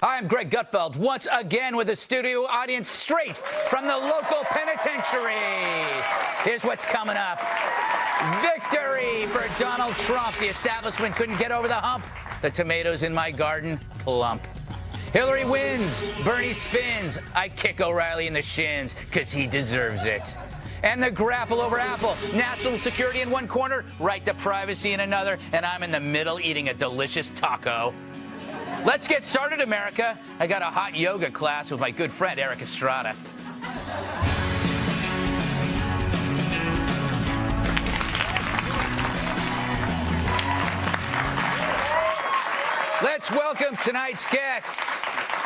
Hi, I'm Greg Gutfeld, once again with a studio audience straight from the local penitentiary. Here's what's coming up. Victory for Donald Trump. The establishment couldn't get over the hump. The tomatoes in my garden, plump. Hillary wins. Bernie spins. I kick O'Reilly in the shins, because he deserves it. And the grapple over Apple. National security in one corner, right to privacy in another, and I'm in the middle eating a delicious taco. Let's get started, America. I got a hot yoga class with my good friend, Eric Estrada. Let's welcome tonight's guest.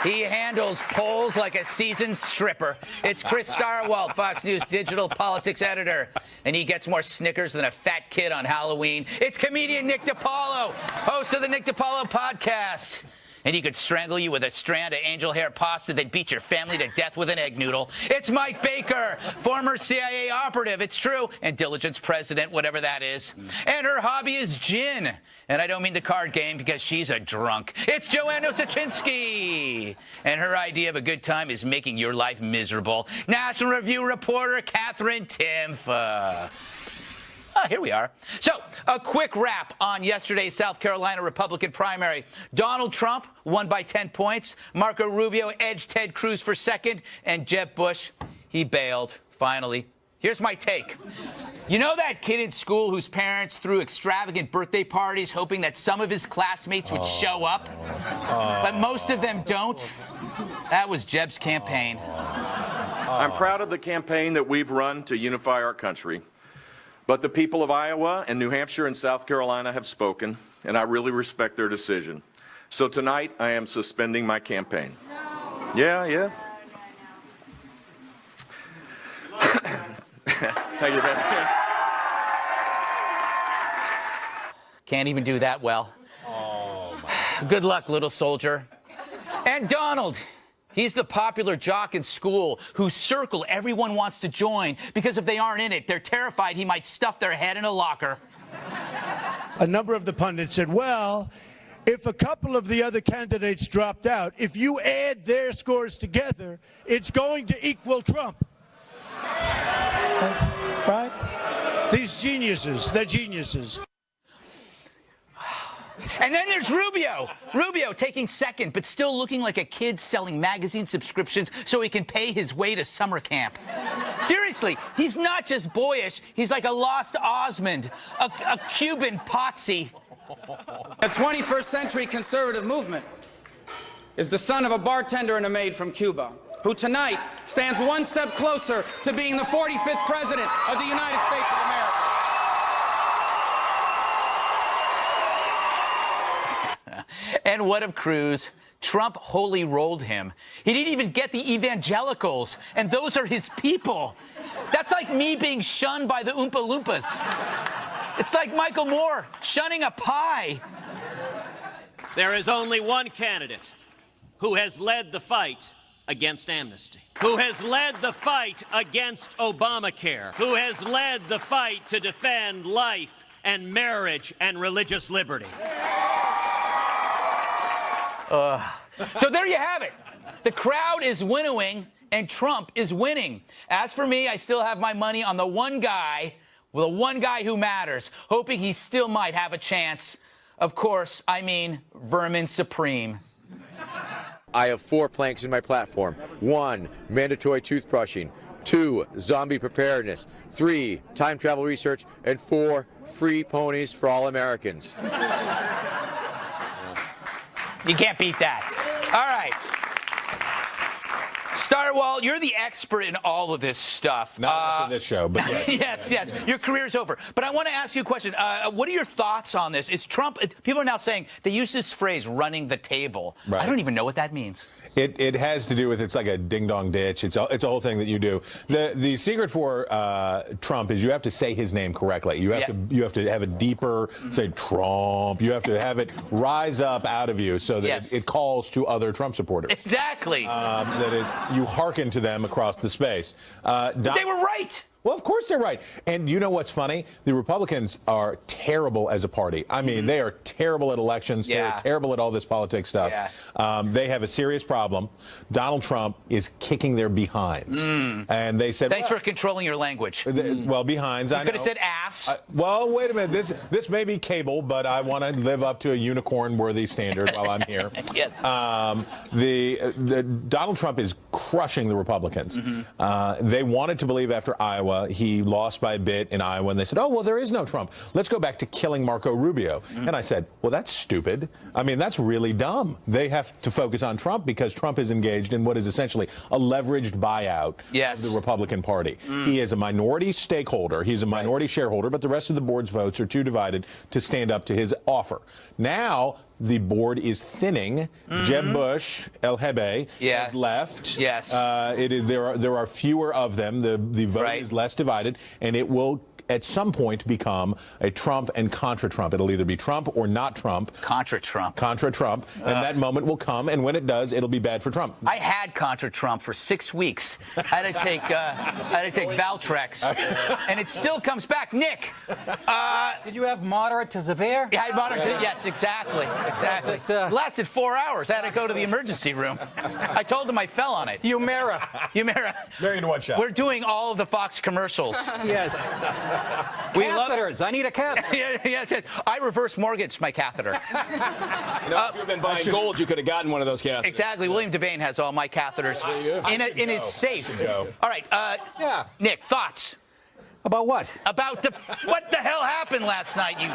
He handles polls like a seasoned stripper. It's Chris Stirewalt, Fox News digital politics editor. And he gets more Snickers than a fat kid on Halloween. It's comedian Nick DiPaolo, host of the Nick DiPaolo podcast. And he could strangle you with a strand of angel hair pasta that beat your family to death with an egg noodle. It's Mike Baker, former CIA operative, it's true, and diligence president, whatever that is. And her hobby is gin. And I don't mean the card game, because she's a drunk. It's Joanne Nosuchinsky. And her idea of a good time is making your life miserable. National Review reporter Katherine Timpf. Here we are. So, a quick wrap on yesterday's South Carolina Republican primary. Donald Trump won by 10 points. Marco Rubio edged Ted Cruz for second. And Jeb Bush, he bailed, finally. Here's my take. You know that kid in school whose parents threw extravagant birthday parties hoping that some of his classmates would show up, but most of them don't? That was Jeb's campaign. I'm proud of the campaign that we've run to unify our country. But the people of Iowa and New Hampshire and South Carolina have spoken, and I really respect their decision. So tonight, I am suspending my campaign. Yeah. Thank you, man. Can't even do that well. Good luck, little soldier. And Donald. He's the popular jock in school whose circle everyone wants to join because if they aren't in it, they're terrified he might stuff their head in a locker. A number of the pundits said, well, if a couple of the other candidates dropped out, if you add their scores together, it's going to equal Trump. Right? These geniuses, they're geniuses. And then there's Rubio. Rubio taking second, but still looking like a kid selling magazine subscriptions so he can pay his way to summer camp. Seriously, he's not just boyish. He's like a lost Osmond, a Cuban Potsy. The 21st century conservative movement is the son of a bartender and a maid from Cuba, who tonight stands one step closer to being the 45th president of the United States of America. And what of Cruz? Trump wholly rolled him. He didn't even get the evangelicals, and those are his people. That's like me being shunned by the Oompa Loompas. It's like Michael Moore shunning a pie. There is only one candidate who has led the fight against amnesty, who has led the fight against Obamacare, who has led the fight to defend life and marriage and religious liberty. So there you have it. The crowd is winnowing, and Trump is winning. As for me, I still have my money on the one guy who matters, hoping he still might have a chance. Of course, I mean Vermin Supreme. I have 4 planks in my platform. 1, mandatory toothbrushing. 2, zombie preparedness. 3, time travel research. And 4, free ponies for all Americans. You can't beat that. All right. Stirewalt, you're the expert in all of this stuff. Not for this show, but yes. yes. Your career's over. But I want to ask you a question. What are your thoughts on this? It's Trump. People are now saying they use this phrase, running the table. Right. I don't even know what that means. It has to do with, it's like a ding-dong ditch. It's a whole thing that you do. The secret for Trump is you have to say his name correctly. You have to have a deeper, say Trump. You have to have it rise up out of you so that it calls to other Trump supporters. Exactly. You hearken to them across the space. They were right. Well, of course they're right. And you know what's funny? The Republicans are terrible as a party. I mean, they are terrible at elections. They're terrible at all this politics stuff. They have a serious problem. Donald Trump is kicking their behinds. And they said, thanks for controlling your language. Well, behinds, I know. You could have said ass. Well, wait a minute. This may be cable, but I want to live up to a unicorn-worthy standard while I'm here. Yes. Donald Trump is crushing the Republicans. They wanted to believe after Iowa, he lost by a bit in Iowa, and they said, oh, well, there is no Trump. Let's go back to killing Marco Rubio. And I said, well, that's stupid. I mean, that's really dumb. They have to focus on Trump because Trump is engaged in what is essentially a leveraged buyout of the Republican Party. He is a minority stakeholder. He's a minority shareholder, but the rest of the board's votes are too divided to stand up to his offer. Now, the board is thinning. Jeb Bush, El Hebe, has left. There are fewer of them. The vote is less divided, and it will at some point become a Trump and Contra Trump. It'll either be Trump or not Trump. Contra Trump. Contra Trump. And that moment will come, and when it does, it'll be bad for Trump. I had Contra Trump for 6 weeks. I had to take Valtrex, and it still comes back. Nick, did you have moderate to severe? Yeah, I had moderate to, yes, exactly. It lasted 4 hours. I had to go to the emergency room. I told him I fell on it. Humira. Married to one shot. We're doing all of the Fox commercials. Yes. Catheters. I need a catheter. Yes. I reverse mortgaged my catheter. If you've been buying gold, you could have gotten one of those catheters. Exactly. William Devane has all my catheters in his safe. All right. Nick, thoughts? About what? About what the hell happened last night, you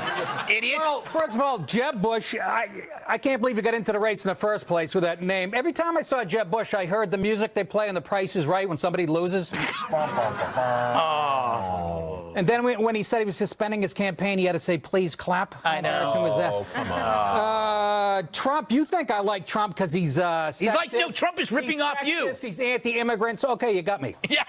idiot? Well, first of all, Jeb Bush, I can't believe he got into the race in the first place with that name. Every time I saw Jeb Bush, I heard the music they play on The Price is Right when somebody loses. And then when he said he was suspending his campaign, he had to say, please clap. I know. Was that? Oh, come on. Trump, you think I like Trump because he's sexist? He's like, no, Trump is ripping off you. He's anti-immigrants. Okay, you got me. Yeah.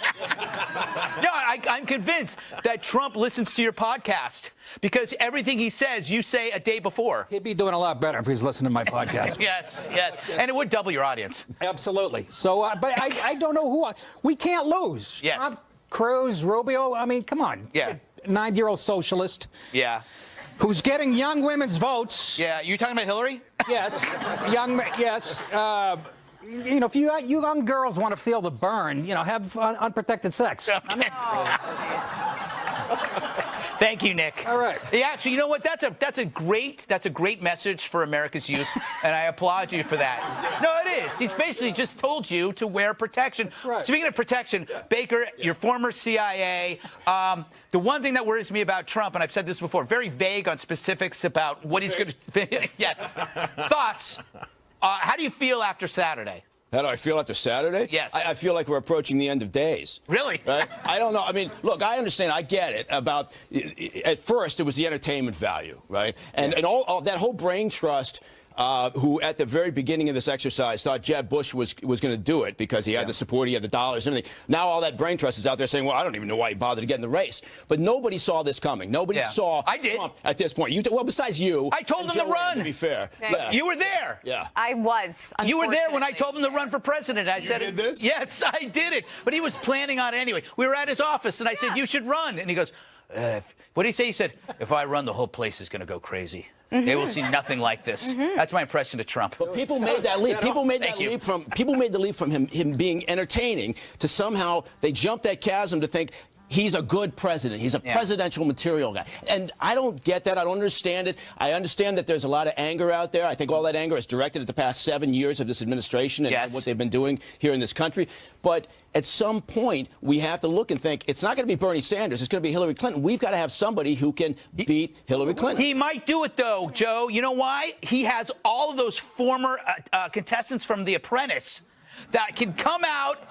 No, I'm convinced that Trump listens to your podcast because everything he says, you say a day before. He'd be doing a lot better if he's listening to my podcast. Yes. And it would double your audience. Absolutely. So, but I don't know who we can't lose. Yes. Trump, Cruz, Rubio. I mean, come on. Yeah. 9-year-old socialist. Yeah. Who's getting young women's votes. Yeah. You talking about Hillary? Yes. Yes. If you young girls want to feel the burn, have unprotected sex. Okay. Thank you, Nick. All right. Yeah, actually, you know what? That's a great message for America's youth, and I applaud you for that. No, it is. He's basically just told you to wear protection. Right. Speaking of protection, Baker, your former CIA. The one thing that worries me about Trump, and I've said this before, very vague on specifics about what he's going to. Yes. Thoughts? How do you feel after Saturday? How do I feel after Saturday? Yes. I feel like we're approaching the end of days. Really? Right? I don't know. I mean, look, I understand. I get it. At first, it was the entertainment value, right? And all that whole brain trust. Who at the very beginning of this exercise thought Jeb Bush was going to do it because he had the support, he had the dollars, and everything. Now all that brain trust is out there saying, well, I don't even know why he bothered to get in the race. But nobody saw this coming. Nobody saw Trump at this point. Well, besides you. I told him to run. To be fair. You were there. Yeah. I was. You were there when I told him to run for president. I said, did this? Yes, I did it. But he was planning on it anyway. We were at his office, and I said, you should run. And he goes, what did he say? He said, if I run, the whole place is going to go crazy. They will see nothing like this. That's my impression of Trump. But people made that leap. People made the leap from him being entertaining to somehow they jumped that chasm to think he's a good president. He's a presidential material guy. And I don't get that. I don't understand it. I understand that there's a lot of anger out there. I think all that anger is directed at the past 7 years of this administration and what they've been doing here in this country. But at some point, we have to look and think, it's not going to be Bernie Sanders. It's going to be Hillary Clinton. We've got to have somebody who can beat Hillary Clinton. He might do it, though, Joe. You know why? He has all of those former contestants from The Apprentice that can come out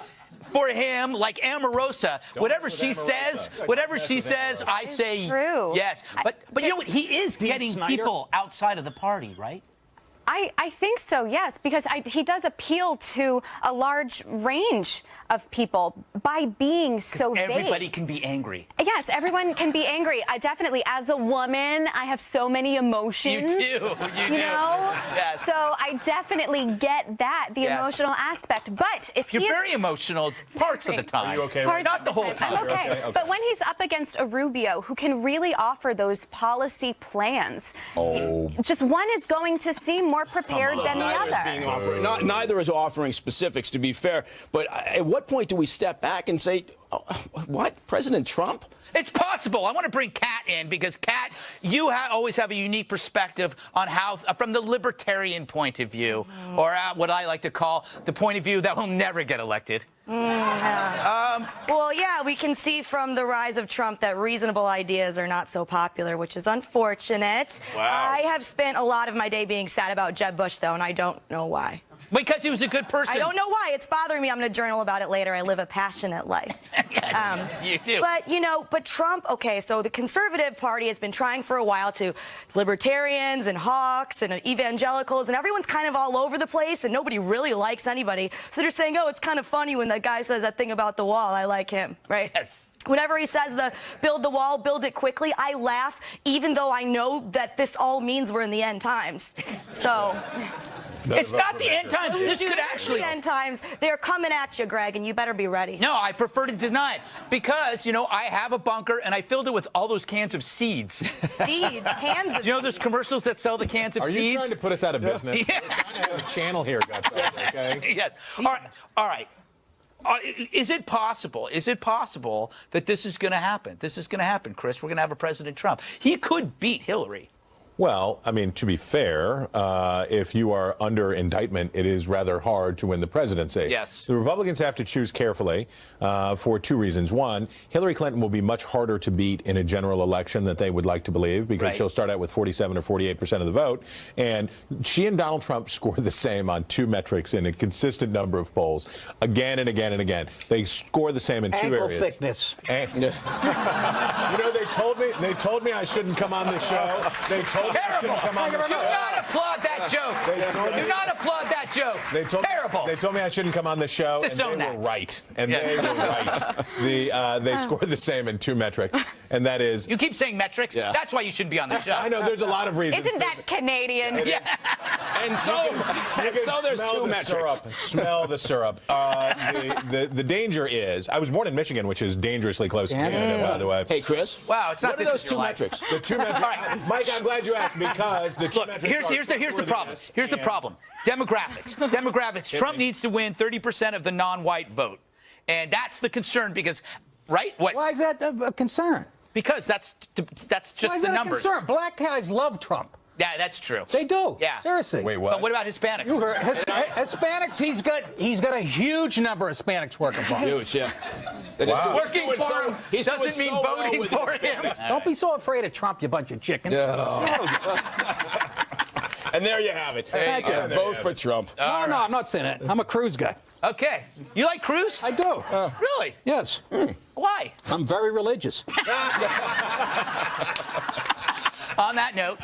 for him like Omarosa. Whatever she says, I say true. yes. But you know what? He is getting people outside of the party, right? I think so, yes, because he does appeal to a large range of people by being so vague. Everybody can be angry. Yes, everyone can be angry. I definitely, as a woman, I have so many emotions. You do. You do. Yes. So I definitely get that, the emotional aspect. But if you're very emotional parts of the time. Are you okay? Not the whole time. I'm okay. Okay. But when he's up against a Rubio who can really offer those policy plans, just one is going to seem more prepared than the other. Neither is offering specifics, to be fair. But at what point do we step back and say, oh, what? President Trump? It's possible. I want to bring Kat in because, Kat, you always have a unique perspective on how, from the libertarian point of view, or what I like to call the point of view that will never get elected. Well, yeah, we can see from the rise of Trump that reasonable ideas are not so popular, which is unfortunate. Wow. I have spent a lot of my day being sad about Jeb Bush, though, and I don't know why. Because he was a good person. I don't know why. It's bothering me. I'm going to journal about it later. I live a passionate life. You do. But Trump, okay, so the Conservative Party has been trying for a while to libertarians and hawks and evangelicals, and everyone's kind of all over the place, and nobody really likes anybody. So they're saying, oh, it's kind of funny when that guy says that thing about the wall. I like him, right? Yes. Whenever he says build the wall, build it quickly, I laugh, even though I know that this all means we're in the end times. So... It's not the end times. This could actually... the end times. They're coming at you, Greg, and you better be ready. No, I prefer to deny it because, I have a bunker and I filled it with all those cans of seeds. Seeds, cans of You know those commercials that sell the cans of Are seeds? you trying to put us out of business? Yeah. We're trying to have a channel here, Gutfeld, okay? Yes. All right. Is it possible that this is going to happen? This is going to happen, Chris. We're going to have a President Trump. He could beat Hillary. Well, I mean, to be fair, if you are under indictment, it is rather hard to win the presidency. Yes. The Republicans have to choose carefully for two reasons. One, Hillary Clinton will be much harder to beat in a general election than they would like to believe because she'll start out with 47 or 48% of the vote. And she and Donald Trump score the same on two metrics in a consistent number of polls, again and again and again. They score the same in two areas. Thickness. They told me I shouldn't come on this show. They told me I shouldn't come on this show. Do not applaud that joke. Do not applaud that joke. Terrible. They told me I shouldn't come on this show, and they were right. And they were right. They scored the same in two metrics, and that is... You keep saying metrics. Yeah. That's why you shouldn't be on the show. I know, there's a lot of reasons. Isn't that Canadian? Yeah. And so there's two metrics. Smell the syrup. The danger is, I was born in Michigan, which is dangerously close to Canada, by the way. Hey, Chris. Wow, it's not what are those two metrics? The two metrics. Mike, I'm glad you asked because the two Look, metrics here's the problem. Here's the problem. Demographics. Trump needs to win 30% of the non-white vote, and that's the concern because, right? What? Why is that a concern? Because that's just Why is the that numbers. a concern? Black guys love Trump. Yeah, that's true. They do. Yeah. Seriously. Wait, what? But what about Hispanics? You heard Hispanics. He's got a huge number of Hispanics working for him. Huge, yeah. Wow. Working for him doesn't mean voting for him. Don't be so afraid of Trump, you bunch of chickens. And there you have it. Thank you. Vote for Trump. No, I'm not saying that. I'm a Cruz guy. Okay. You like Cruz? I do. Really? Yes. Why? I'm very religious. On that note,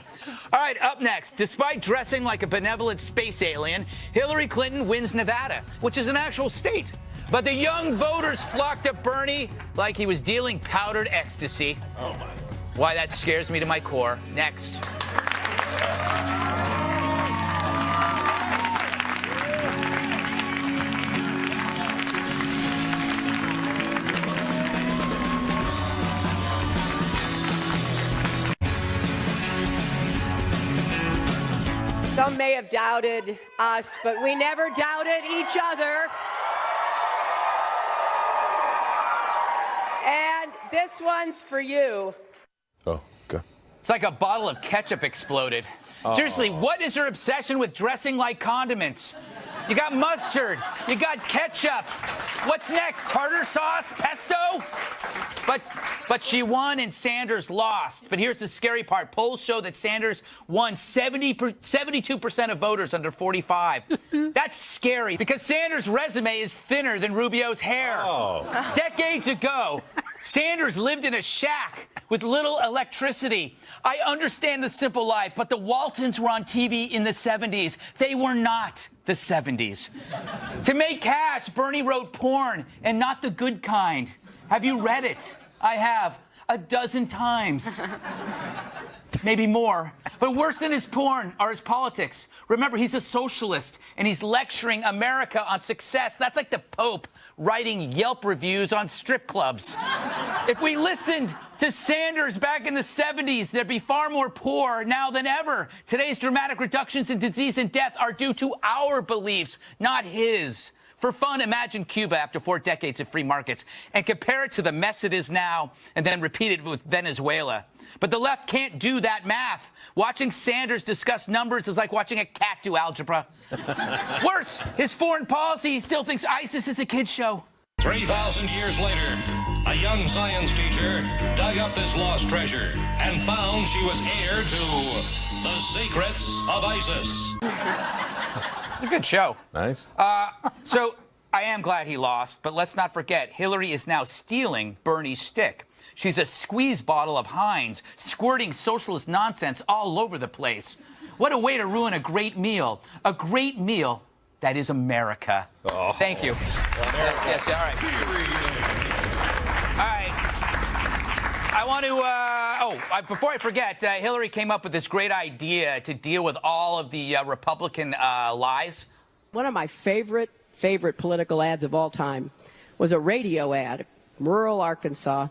all right, up next, despite dressing like a benevolent space alien, Hillary Clinton wins Nevada, which is an actual state. But the young voters flocked to Bernie like he was dealing powdered ecstasy. Oh, my. Why that scares me to my core. Next. Some may have doubted us, but we never doubted each other. And this one's for you. Oh, good. It's like a bottle of ketchup exploded. Seriously, what is her obsession with dressing like condiments? You got mustard, you got ketchup, What's next? Tartar sauce? Pesto? But she won and Sanders lost. But here's the scary part. Polls show that Sanders won 72% of voters under 45. That's scary because Sanders' resume is thinner than Rubio's hair. Oh. Decades ago, Sanders lived in a shack with little electricity. I understand the simple life, but the Waltons were on TV in the 70s. They were not the 70s. To make cash, Bernie wrote porn, and not the good kind. Have you read it? I have. 12 times. Maybe more. But worse than his porn are his politics. Remember, he's a socialist, and he's lecturing America on success. That's like the Pope writing Yelp reviews on strip clubs. If we listened to Sanders back in the 70s, there'd be far more poor now than ever. Today's dramatic reductions in disease and death are due to our beliefs, not his. For fun, imagine Cuba after 4 decades of free markets and compare it to the mess it is now and then repeat it with Venezuela. But the left can't do that math. Watching Sanders discuss numbers is like watching a cat do algebra. Worse, his foreign policy, he still thinks ISIS is a kid's show. 3,000 years later, a young science teacher dug up this lost treasure and found she was heir to the secrets of ISIS. It's a good show. Nice. So I am glad he lost, but let's not forget, Hillary is now stealing Bernie's shtick. She's a squeeze bottle of Heinz, squirting socialist nonsense all over the place. What a way to ruin a great meal. A great meal that is America. Oh. Thank you. Yes, all right. All right. I want to, before I forget, Hillary came up with this great idea to deal with all of the Republican lies. One of my favorite political ads of all time was a radio ad, rural Arkansas,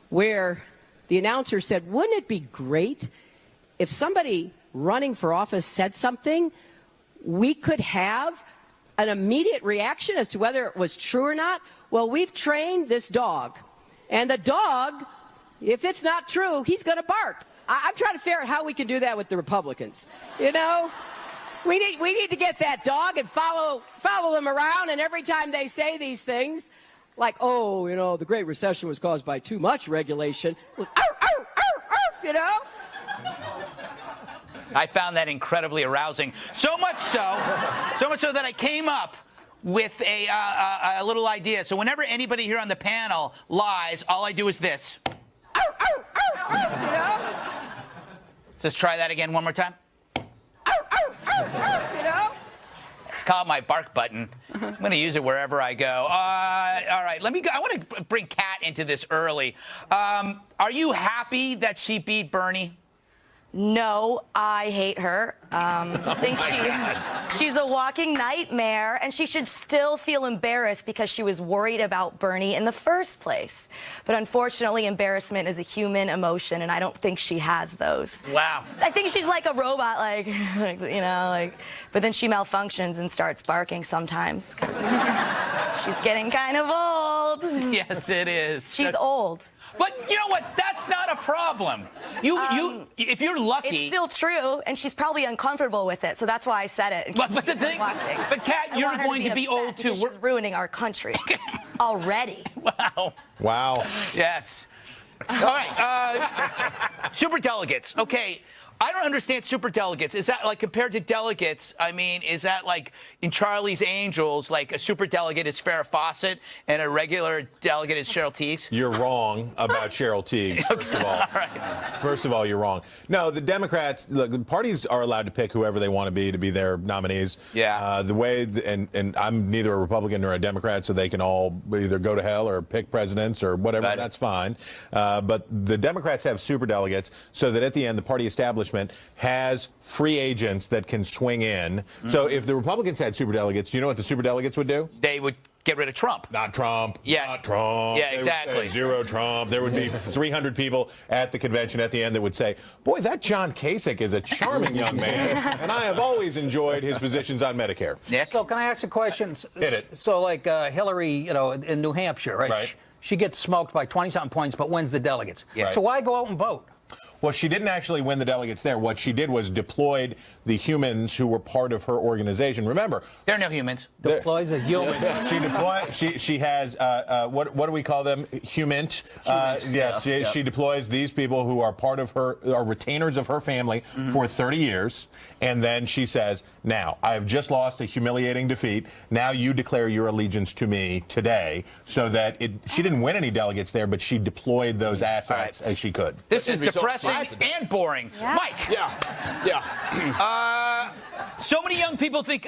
where the announcer said, wouldn't it be great if somebody running for office said something, we could have an immediate reaction as to whether it was true or not? Well, we've trained this dog, and the dog, if it's not true, he's going to bark. I'm trying to figure out how we can do that with the Republicans. You know, we need to get that dog and follow them around, and every time they say these things, like, oh, you know, the Great Recession was caused by too much regulation, you know? I found that incredibly arousing. So much so that I came up with a little idea. So whenever anybody here on the panel lies, all I do is this. You know? Let's try that again one more time. You know? Call it my bark button. I'm going to use it wherever I go. All right, let me go. I want to bring Kat into this early. Are you happy that she beat Bernie? No, I hate her. I think she's a walking nightmare, and she should still feel embarrassed because she was worried about Bernie in the first place. But unfortunately, embarrassment is a human emotion, and I don't think she has those. Wow. I think she's like a robot, like you know, like. But then she malfunctions and starts barking sometimes. 'Cause she's getting kind of old. Yes, it is. She's old. But you know what? That's not a problem. If you're lucky. It's still true, and she's probably uncomfortable with it, so that's why I said it. But the thing, but Kat, you're going to be old too. We're ruining our country already. Wow. Wow. Yes. All right. Superdelegates. Okay. I don't understand superdelegates. Is that like compared to delegates? I mean, is that like in Charlie's Angels, like a superdelegate is Farrah Fawcett and a regular delegate is Cheryl Tiegs? You're wrong about Cheryl Tiegs, first of all. All right. First of all, you're wrong. No, the Democrats, look, the parties are allowed to pick whoever they want to be their nominees. Yeah. The way, and I'm neither a Republican nor a Democrat, so they can all either go to hell or pick presidents or whatever. Right. That's fine. But the Democrats have superdelegates so that at the end, the party establishment has free agents that can swing in. Mm-hmm. So if the Republicans had superdelegates, do you know what the superdelegates would do? They would get rid of Trump. Not Trump. Yeah. Not Trump. Yeah, They would exactly. say zero Trump. There would be 300 people at the convention at the end that would say, boy, that John Kasich is a charming young man, and I have always enjoyed his positions on Medicare. Nick? So can I ask a question? Hit it. So like Hillary, you know, in New Hampshire, right? Right. She gets smoked by 20-something points but wins the delegates. Yeah. So why go out and vote? Well, she didn't actually win the delegates there. What she did was deployed the humans who were part of her organization. Remember, they're no humans. Deploys a human. She deploys. She has what do we call them? Humant. Yes. She deploys these people who are part of her, are retainers of her family for 30 years, and then she says, "Now I have just lost a humiliating defeat. Now you declare your allegiance to me today." So that she didn't win any delegates there, but she deployed those assets as she could. This is depressing and boring. Yeah. Mike. Yeah. So many young people think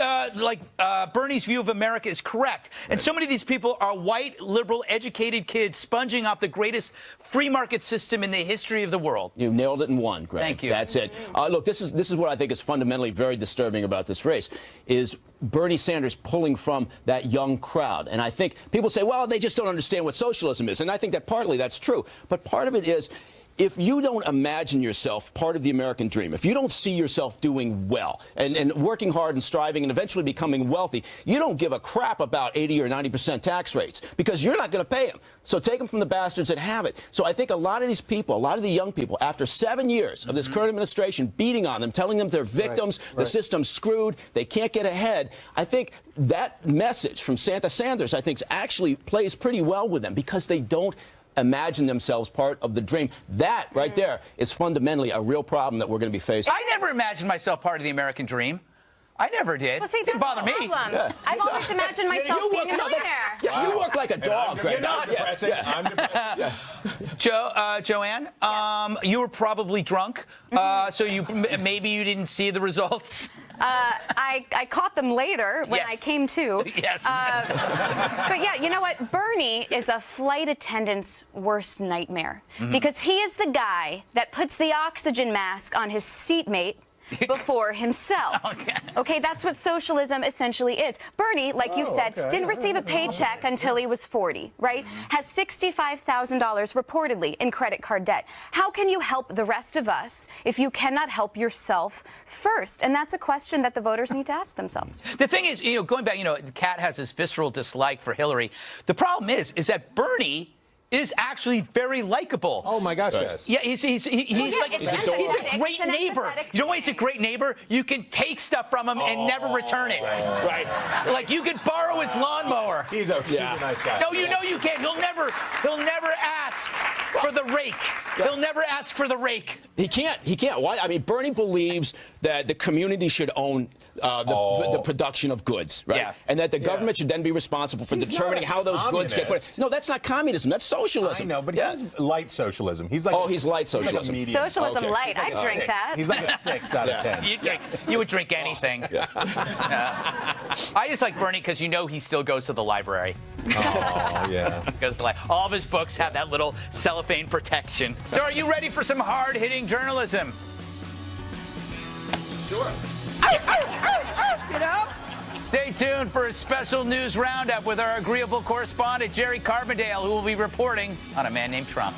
Bernie's view of America is correct. And so many of these people are white, liberal, educated kids sponging off the greatest free market system in the history of the world. You nailed it in one, Greg. Thank you. That's it. Look, this is what I think is fundamentally very disturbing about this race, is Bernie Sanders pulling from that young crowd. And I think people say, well, they just don't understand what socialism is. And I think that partly that's true. But part of it is, if you don't imagine yourself part of the American dream, if you don't see yourself doing well and working hard and striving and eventually becoming wealthy, you don't give a crap about 80 or 90% tax rates because you're not going to pay them. So take them from the bastards that have it. So I think a lot of these people, a lot of the young people, after 7 years of this current administration beating on them, telling them they're victims, the system's screwed, they can't get ahead, I think that message from Santa Sanders, I think, actually plays pretty well with them because they don't imagine themselves part of the dream. That right there is fundamentally a real problem that we're going to be facing. I never imagined myself part of the American dream. I never did. Well, see, didn't bother me. Yeah. I've always imagined myself being a millionaire. Yeah, you work like a dog, Greg. You're not depressing. I'm depressing. Joanne, you were probably drunk, so maybe you didn't see the results. I caught them later when I came to. Yes. But yeah, you know what? Bernie is a flight attendant's worst nightmare because he is the guy that puts the oxygen mask on his seatmate before himself. Okay, that's what socialism essentially is. Bernie, like you said, didn't receive a paycheck until he was 40, right? Has $65,000 reportedly in credit card debt. How can you help the rest of us if you cannot help yourself first? And that's a question that the voters need to ask themselves. The thing is, going back, Kat has this visceral dislike for Hillary. The problem is that Bernie is actually very likable. Oh my gosh, yes. Yeah, he's a great neighbor. You know why he's a great neighbor? You can take stuff from him and never return it. Right. Like you could borrow his lawnmower. He's a super nice guy. No, you know you can't. He'll never ask for the rake. He'll never ask for the rake. He can't. Why? I mean, Bernie believes that the community should own the production of goods, right? Yeah. And that the government should then be responsible for determining how those goods get put. No, that's not communism. That's socialism. I know, but he's light socialism. He's like he's light socialism. Like Socialism light. I'd drink that. He's like a 6 out of 10. You would drink anything. I just like Bernie because he still goes to the library. Oh, yeah. Goes to all of his books have that little cellophane protection. So are you ready for some hard-hitting journalism? Sure. Stay tuned for a special news roundup with our Agreeable correspondent, Jerry Carbondale, who will be reporting on a man named Trump.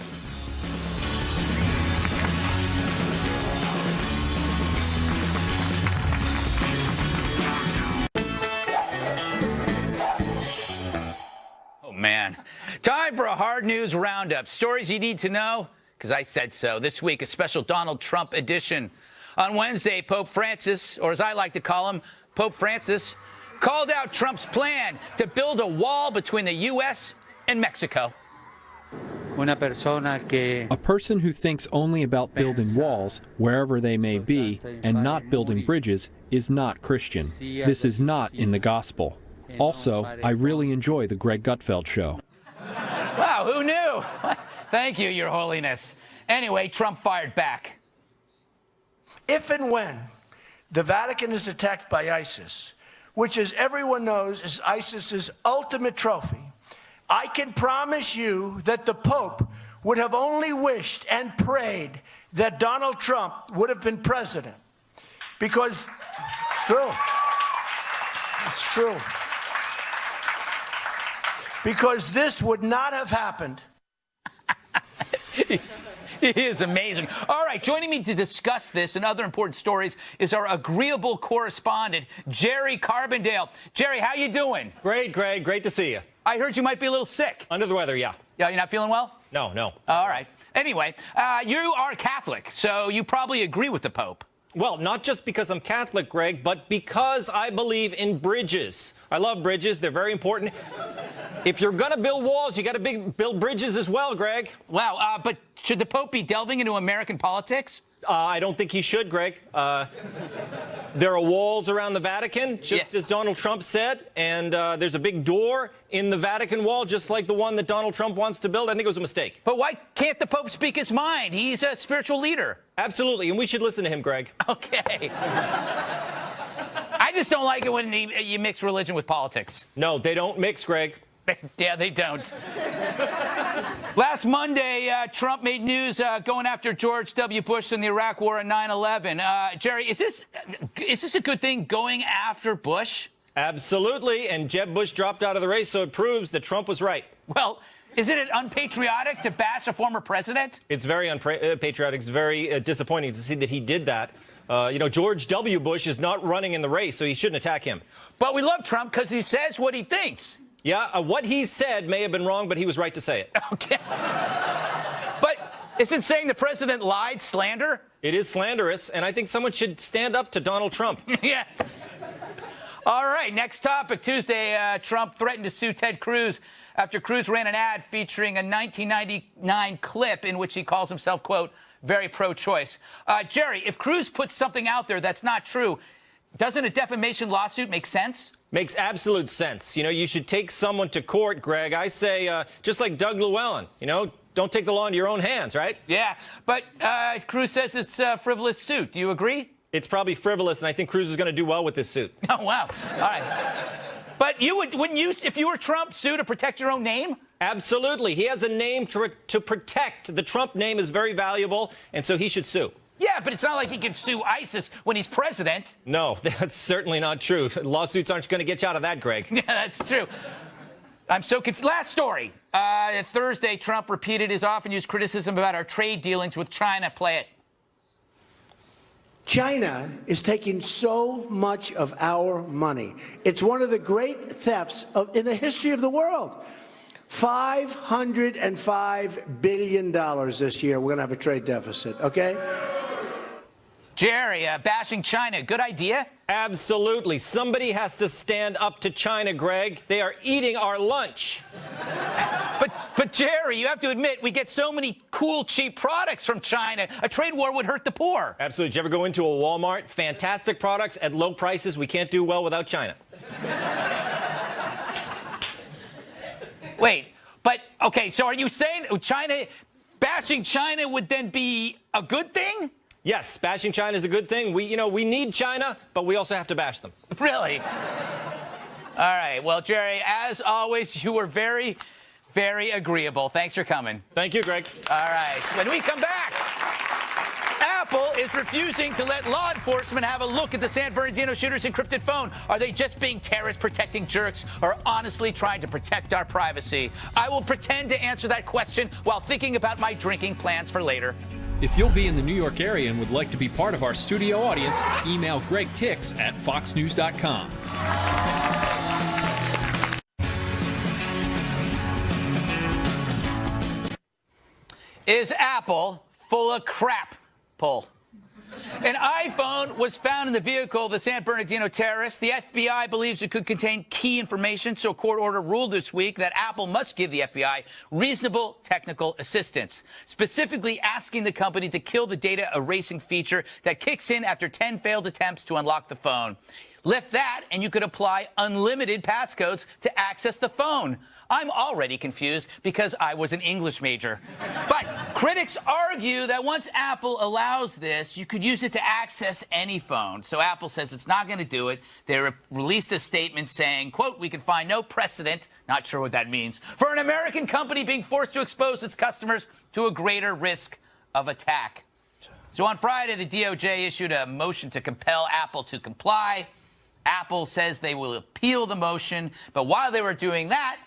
Oh, man. Time for a hard news roundup. Stories you need to know, because I said so. This week, a special Donald Trump edition. On Wednesday, Pope Francis, or as I like to call him, Pope Francis, called out Trump's plan to build a wall between the U.S. and Mexico. A person who thinks only about building walls, wherever they may be, and not building bridges, is not Christian. This is not in the gospel. Also, I really enjoy the Greg Gutfeld Show. Wow, who knew? Thank you, Your Holiness. Anyway, Trump fired back. If and when the Vatican is attacked by ISIS, which, as everyone knows, is ISIS's ultimate trophy, I can promise you that the Pope would have only wished and prayed that Donald Trump would have been president. Because it's true. It's true. Because this would not have happened. He is amazing. All right, joining me to discuss this and other important stories is our Agreeable correspondent, Jerry Carbondale. Jerry, how you doing? Great, Greg. Great to see you. I heard you might be a little sick. Under the weather, yeah. Yeah, you're not feeling well? No, no. All right. Anyway, you are Catholic, so you probably agree with the Pope. Well, not just because I'm Catholic, Greg, but because I believe in bridges. I love bridges. They're very important. If you're going to build walls, you got to build bridges as well, Greg. Wow, but should the Pope be delving into American politics? I don't think he should, Greg. There are walls around the Vatican, just as Donald Trump said, and there's a big door in the Vatican wall, just like the one that Donald Trump wants to build. I think it was a mistake. But why can't the Pope speak his mind? He's a spiritual leader. Absolutely, and we should listen to him, Greg. Okay. I just don't like it when you mix religion with politics. No, they don't mix, Greg. Yeah, they don't. Last Monday, Trump made news going after George W. Bush in the Iraq War and 9/11. Jerry, is this a good thing, going after Bush? Absolutely, and Jeb Bush dropped out of the race, so it proves that Trump was right. Well, isn't it unpatriotic to bash a former president? It's very unpatriotic. It's very disappointing to see that he did that. George W. Bush is not running in the race, so he shouldn't attack him. But we love Trump because he says what he thinks. Yeah, what he said may have been wrong, but he was right to say it. Okay. But isn't saying the president lied slander? It is slanderous, and I think someone should stand up to Donald Trump. Yes. All right, next topic. Tuesday, Trump threatened to sue Ted Cruz after Cruz ran an ad featuring a 1999 clip in which he calls himself, quote, very pro-choice. Jerry, if Cruz puts something out there that's not true, doesn't a defamation lawsuit make sense? Makes absolute sense. You should take someone to court, Greg. I say, just like Doug Llewellyn, don't take the law into your own hands, right? Yeah, but Cruz says it's a frivolous suit. Do you agree? It's probably frivolous, and I think Cruz is going to do well with this suit. Oh, wow. All right. But wouldn't you, if you were Trump, sue to protect your own name? Absolutely. He has a name to protect. The Trump name is very valuable, and so he should sue. Yeah, but it's not like he can sue ISIS when he's president. No, that's certainly not true. Lawsuits aren't going to get you out of that, Greg. Yeah, that's true. I'm so confused. Last story. Thursday, Trump repeated his often used criticism about our trade dealings with China. Play it. China is taking so much of our money. It's one of the great thefts in the history of the world. $505 billion this year. We're going to have a trade deficit, okay? Jerry, bashing China, good idea? Absolutely. Somebody has to stand up to China, Greg. They are eating our lunch. But Jerry, you have to admit, we get so many cool, cheap products from China. A trade war would hurt the poor. Absolutely. Did you ever go into a Walmart? Fantastic products at low prices. We can't do well without China. Wait, okay, so are you saying bashing China would then be a good thing? Yes, bashing China is a good thing. We need China, but we also have to bash them. Really? All right. Well, Jerry, as always, you were very, very agreeable. Thanks for coming. Thank you, Greg. All right. When we come back, Apple is refusing to let law enforcement have a look at the San Bernardino shooter's encrypted phone. Are they just being terrorist-protecting jerks or honestly trying to protect our privacy? I will pretend to answer that question while thinking about my drinking plans for later. If you'll be in the New York area and would like to be part of our studio audience, email Greg Tix at foxnews.com. Is Apple full of crap? Poll. An iPhone was found in the vehicle of the San Bernardino terrorist. The FBI believes it could contain key information, so a court order ruled this week that Apple must give the FBI reasonable technical assistance, specifically asking the company to kill the data erasing feature that kicks in after 10 failed attempts to unlock the phone. Lift that, and you could apply unlimited passcodes to access the phone. I'm already confused because I was an English major. But critics argue that once Apple allows this, you could use it to access any phone. So Apple says it's not going to do it. They released a statement saying, quote, we can find no precedent, not sure what that means, for an American company being forced to expose its customers to a greater risk of attack. So on Friday, the DOJ issued a motion to compel Apple to comply. Apple says they will appeal the motion, but while they were doing that,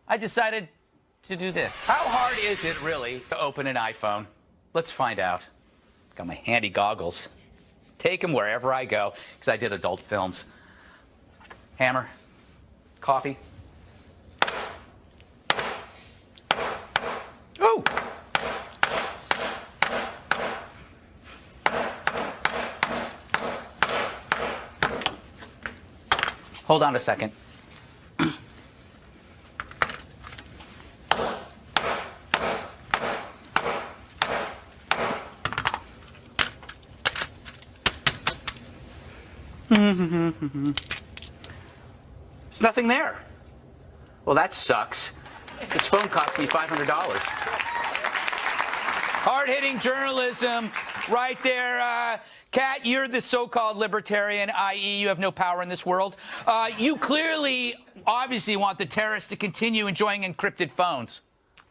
I decided to do this. How hard is it really to open an iPhone? Let's find out. Got my handy goggles. Take them wherever I go, because I did adult films. Hammer. Coffee. Ooh. Hold on a second. There's nothing there. Well, that sucks. This phone cost me $500. Hard-hitting journalism right there. Kat, you're the so-called libertarian, i.e. you have no power in this world. You clearly, obviously want the terrorists to continue enjoying encrypted phones.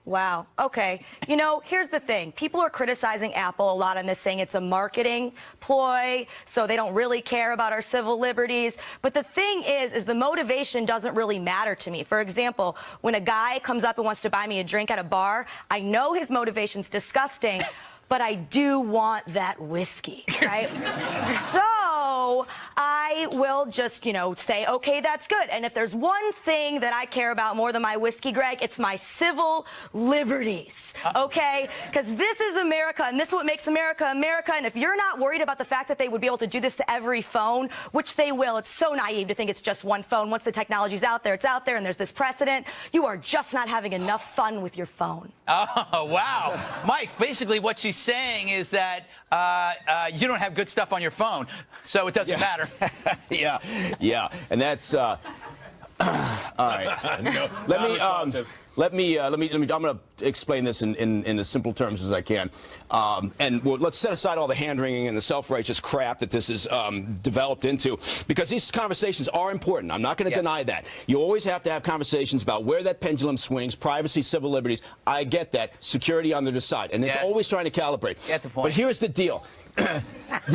Wow. Okay. You know, here's the thing. People are criticizing Apple a lot on this, saying it's a marketing ploy, so they don't really care about our civil liberties. But the thing is the motivation doesn't really matter to me. For example, when a guy comes up and wants to buy me a drink at a bar, I know his motivation's disgusting, but I do want that whiskey, right? So I will just, you know, say, okay, that's good. And if there's one thing that I care about more than my whiskey, Greg, it's my civil liberties, okay? Because this is America, and this is what makes America America. And if you're not worried about the fact that they would be able to do this to every phone, which they will, it's so naive to think it's just one phone. Once the technology's out there, it's out there, and there's this precedent. You are just not having enough fun with your phone. Oh, wow. Mike, basically what she's saying is that you don't have good stuff on your phone, so it doesn't matter. yeah. And that's all right. No, Let me. I'm going to explain this in as simple terms as I can. And let's set aside all the hand-wringing and the self-righteous crap that this is developed into, because these conversations are important. I'm not going to deny that. You always have to have conversations about where that pendulum swings, privacy, civil liberties. I get that. Security on the other side. And it's always trying to calibrate. Get the point. But here's the deal. The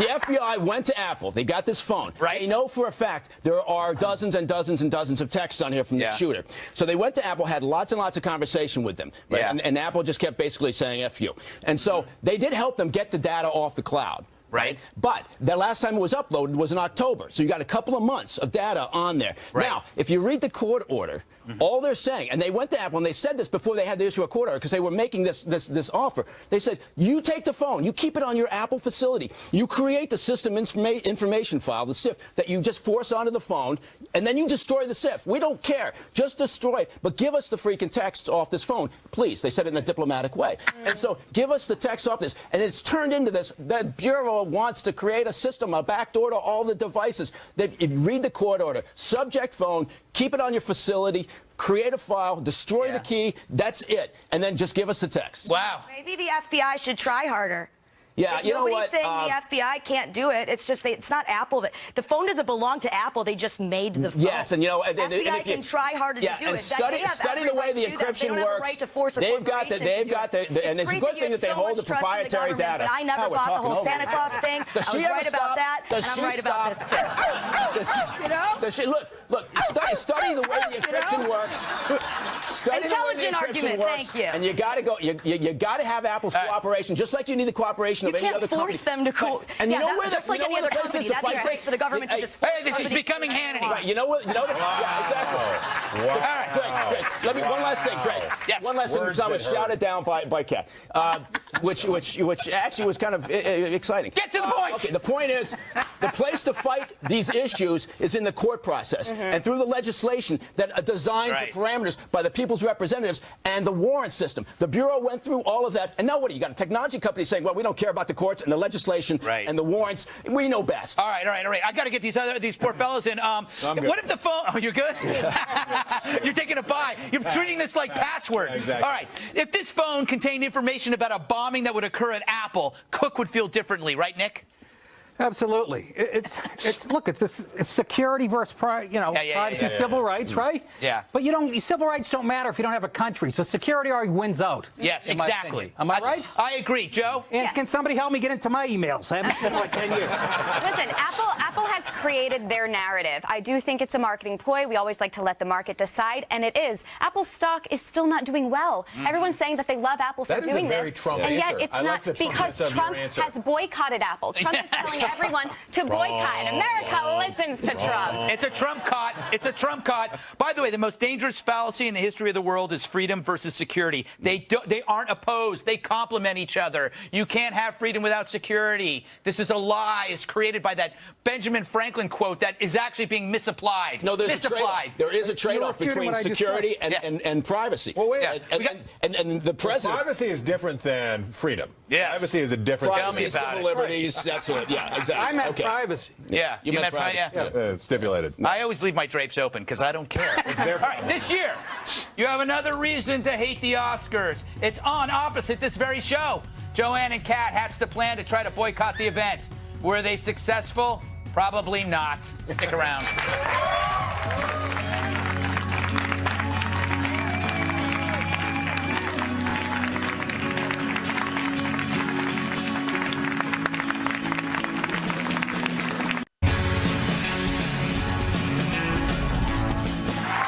FBI went to Apple. They got this phone. Right. They know for a fact there are dozens and dozens and dozens of texts on here from the shooter. So they went to Apple, had lots and lots of conversation with them. Right? Yeah. And Apple just kept basically saying F you. And so they did help them get the data off the cloud. Right. But the last time it was uploaded was in October. So you got a couple of months of data on there. Right. Now, if you read the court order, all they're saying, and they went to Apple and they said this before they had to issue a court order because they were making this offer. They said, you take the phone, you keep it on your Apple facility, you create the system information file, the SIF, that you just force onto the phone, and then you destroy the SIF. We don't care. Just destroy it, but give us the freaking text off this phone, please. They said it in a diplomatic way. And so give us the text off this. And it's turned into this. That Bureau wants to create a system, a backdoor to all the devices. If you read the court order, subject phone, keep it on your facility, create a file, destroy the key, that's it. And then just give us the text. Wow. Maybe the FBI should try harder. Yeah, you know what? Nobody's saying the FBI can't do it. It's just it's not Apple. The phone doesn't belong to Apple. They just made the phone. Yes, and you know, and FBI if you can try harder to do and it. study the way the encryption works. They've got the, and it's a good thing that they hold the proprietary data. But I never bought the whole Santa Claus thing. I was right about that, and I'm right about this too. You know? Does she look? Study the way the encryption works. Study Intelligent argument. Thank you. And you got to go. You got to have Apple's cooperation, just like you need the cooperation of any other company. You can't force them to And you know where just like any other company. That'd be great for the government to just. Hey, this is becoming Hannity. Right. You know what? Yeah, exactly. All right. Greg. Let me one last thing, Greg. Yes. One last thing because I was shouted down by Kat, which actually was kind of exciting. Get to the point. Okay. The point is, the place to fight these issues is in the court process and through the legislation that are designed for parameters by the people's representatives and the warrant system. The Bureau went through all of that, and now what? You got a technology company saying, well, we don't care about the courts and the legislation and the warrants. We know best. All right. I got to get these poor fellas in. What if the phone? Oh, you're good. You're taking a bye. You're treating this like password. Exactly. All right. If this phone contained information about a bombing that would occur at Apple, Cook would feel differently, right, Nick? Absolutely. It's security versus privacy, civil rights, right? Yeah. But civil rights don't matter if you don't have a country. So security already wins out. Yes, exactly. Am I right? I agree, Joe. And can somebody help me get into my emails? I haven't been like 10 years. Listen, Apple has created their narrative. I do think it's a marketing ploy. We always like to let the market decide, and it is. Apple's stock is still not doing well. Everyone's saying that they love Apple for doing this, Trump and yet answer. it's not because Trump has boycotted Apple. Trump is telling everyone to boycott, and America listens to Trump. It's a Trump caught. It's a Trump caught. By the way, the most dangerous fallacy in the history of the world is freedom versus security. They aren't opposed. They complement each other. You can't have freedom without security. This is a lie. It's created by that Benjamin Benjamin Franklin quote that is actually being misapplied. No, there's a trade-off. There is a trade-off between security and privacy. Well, wait. And the president. Privacy is different than freedom. Yes. Privacy is a different. Privacy, civil liberties. That's it. Yeah, exactly. I meant privacy. Yeah, you meant privacy. Yeah. Stipulated. I always leave my drapes open because I don't care. It's their All right, this year, you have another reason to hate the Oscars. It's on opposite this very show. Joanne and Kat hatched a plan to try to boycott the event. Were they successful? Probably not. Stick around.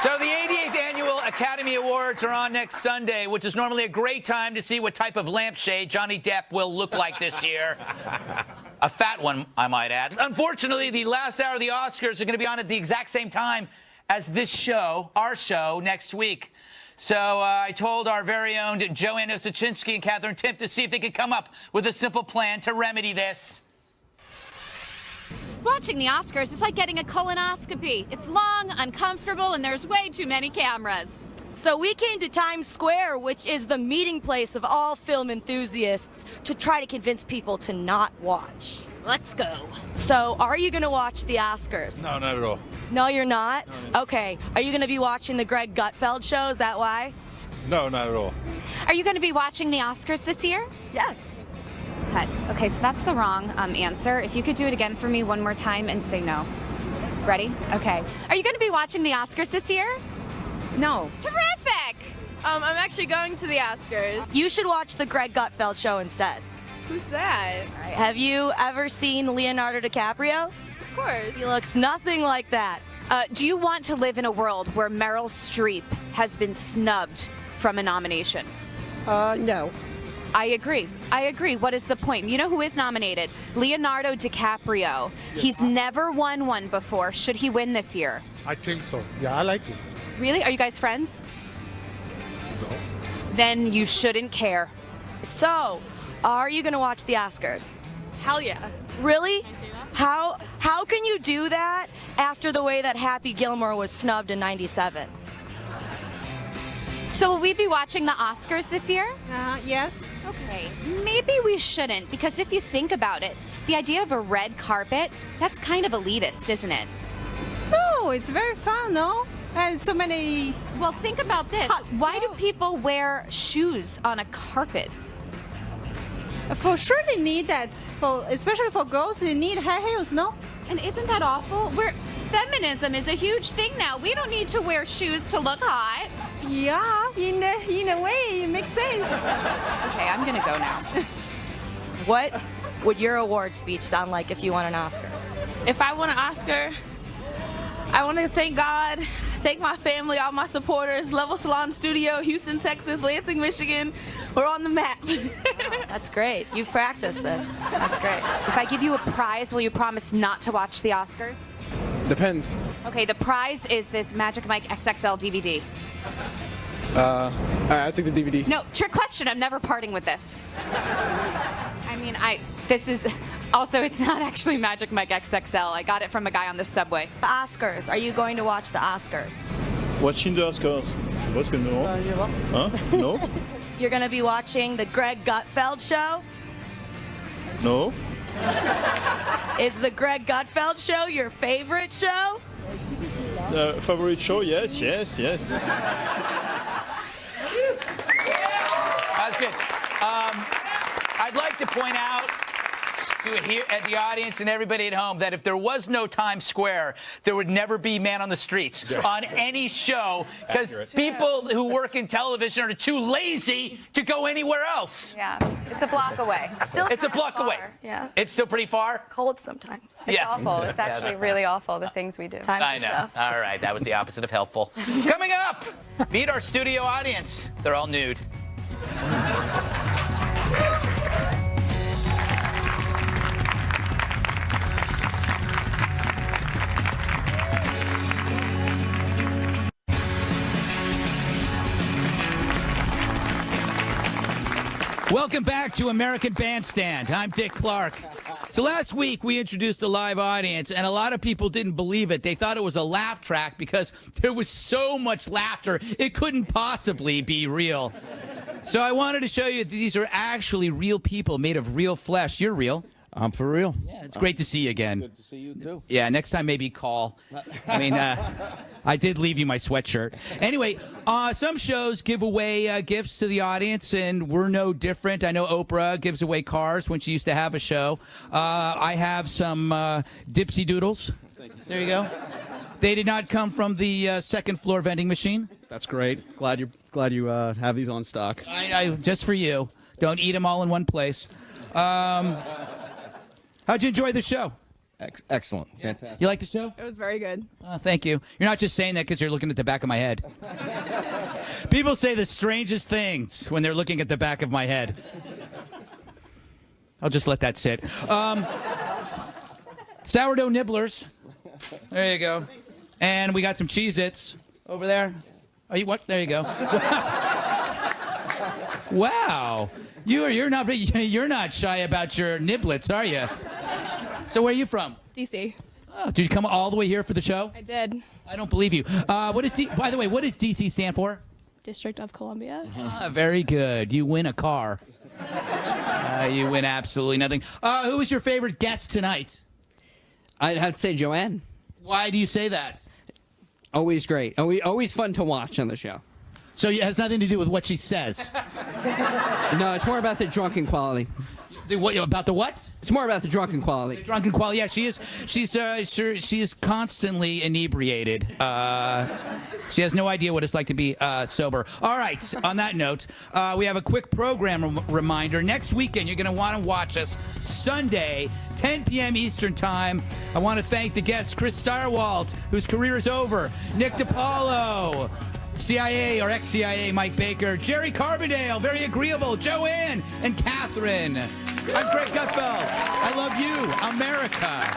So the 88th Annual Academy Awards are on next Sunday, which is normally a great time to see what type of lampshade Johnny Depp will look like this year. A fat one, I might add. Unfortunately, the last hour of the Oscars are going to be on at the exact same time as this show, our show, next week. So I told our very own Joanne Nosuchinsky and Katherine Timpf to see if they could come up with a simple plan to remedy this. Watching the Oscars is like getting a colonoscopy. It's long, uncomfortable, and there's way too many cameras. So we came to Times Square, which is the meeting place of all film enthusiasts, to try to convince people to not watch. Let's go. So, are you going to watch the Oscars? No, not at all. No, you're not? Okay. Are you going to be watching the Greg Gutfeld Show? Is that why? No, not at all. Are you going to be watching the Oscars this year? Yes. Cut. Okay, so that's the wrong answer. If you could do it again for me one more time and say no. Ready? Okay. Are you going to be watching the Oscars this year? No. Terrific! I'm actually going to the Oscars. You should watch the Greg Gutfeld Show instead. Who's that? Have you ever seen Leonardo DiCaprio? Of course. He looks nothing like that. Do you want to live in a world where Meryl Streep has been snubbed from a nomination? No. I agree. What is the point? You know who is nominated? Leonardo DiCaprio. He's never won one before. Should he win this year? I think so. Yeah, I like it. Really? Are you guys friends? No. Then you shouldn't care. So, are you going to watch the Oscars? Hell yeah. Really? How can you do that after the way that Happy Gilmore was snubbed in '97? So will we be watching the Oscars this year? Yes. Okay, maybe we shouldn't, because if you think about it, the idea of a red carpet, that's kind of elitist, isn't it? No, it's very fun, no? And so many... Well, think about this. Why do people wear shoes on a carpet? For sure they need that. Especially for girls, they need high heels, no? And isn't that awful? Feminism is a huge thing now. We don't need to wear shoes to look hot. Yeah, in a way, it makes sense. Okay, I'm gonna go now. What would your award speech sound like if you won an Oscar? If I won an Oscar, I want to thank God, thank my family, all my supporters, Level Salon Studio, Houston, Texas, Lansing, Michigan. We're on the map. That's great. You've practiced this. That's great. If I give you a prize, will you promise not to watch the Oscars? Depends. Okay, the prize is this Magic Mike XXL DVD. All right, I'll take the DVD. No, trick question. I'm never parting with this. I mean, this is... Also, it's not actually Magic Mike XXL. I got it from a guy on the subway. The Oscars. Are you going to watch the Oscars? Watching the Oscars. Je sais pas ce que non. Hein? No? You're going to be watching the Greg Gutfeld Show? No. Is the Greg Gutfeld Show your favorite show? Favorite show? Yes. That's good. I'd like to point out at the audience and everybody at home that if there was no Times Square, there would never be Man on the Streets on any show, because people who work in television are too lazy to go anywhere else. Yeah, it's a block away. It's a block away. Yeah. It's still pretty far? Cold sometimes. It's awful. It's actually really awful, the things we do. I know. All right, that was the opposite of helpful. Coming up, meet our studio audience. They're all nude. Welcome back to American Bandstand. I'm Dick Clark. So last week we introduced a live audience, and a lot of people didn't believe it. They thought it was a laugh track because there was so much laughter, it couldn't possibly be real. So I wanted to show you that these are actually real people made of real flesh. You're real. I'm for real. Yeah, it's great to see you again. Good to see you, too. Yeah, next time maybe call. I mean, I did leave you my sweatshirt. Anyway, some shows give away gifts to the audience, and we're no different. I know Oprah gives away cars when she used to have a show. I have some Dipsy Doodles. There you go. They did not come from the second floor vending machine. That's great. Glad you have these on stock. I just for you. Don't eat them all in one place. How'd you enjoy the show? Excellent. Fantastic. You like the show? It was very good. Thank you. You're not just saying that because you're looking at the back of my head. People say the strangest things when they're looking at the back of my head. I'll just let that sit. Sourdough nibblers. There you go. And we got some Cheez-Its over there. Are you what? There you go. Wow. You're not shy about your niblets, are you? So where are you from? DC. Oh, did you come all the way here for the show? I did. I don't believe you. By the way, what does DC stand for? District of Columbia. Very good. You win a car. You win absolutely nothing. Who was your favorite guest tonight? I'd have to say Joanne. Why do you say that? Always great. Always fun to watch on the show. So it has nothing to do with what she says? No, it's more about the drunken quality. About the what? It's more about the drunken quality. Drunken quality. Yeah, she is. She is constantly inebriated. She has no idea what it's like to be sober. All right. On that note, we have a quick program reminder. Next weekend, you're going to want to watch us Sunday, 10 p.m. Eastern Time. I want to thank the guests, Chris Stirewalt, whose career is over, Nick DiPaolo, CIA or ex-CIA Mike Baker, Jerry Carbondale, very agreeable, Joanne, and Katherine. I'm Greg Gutfeld. I love you, America.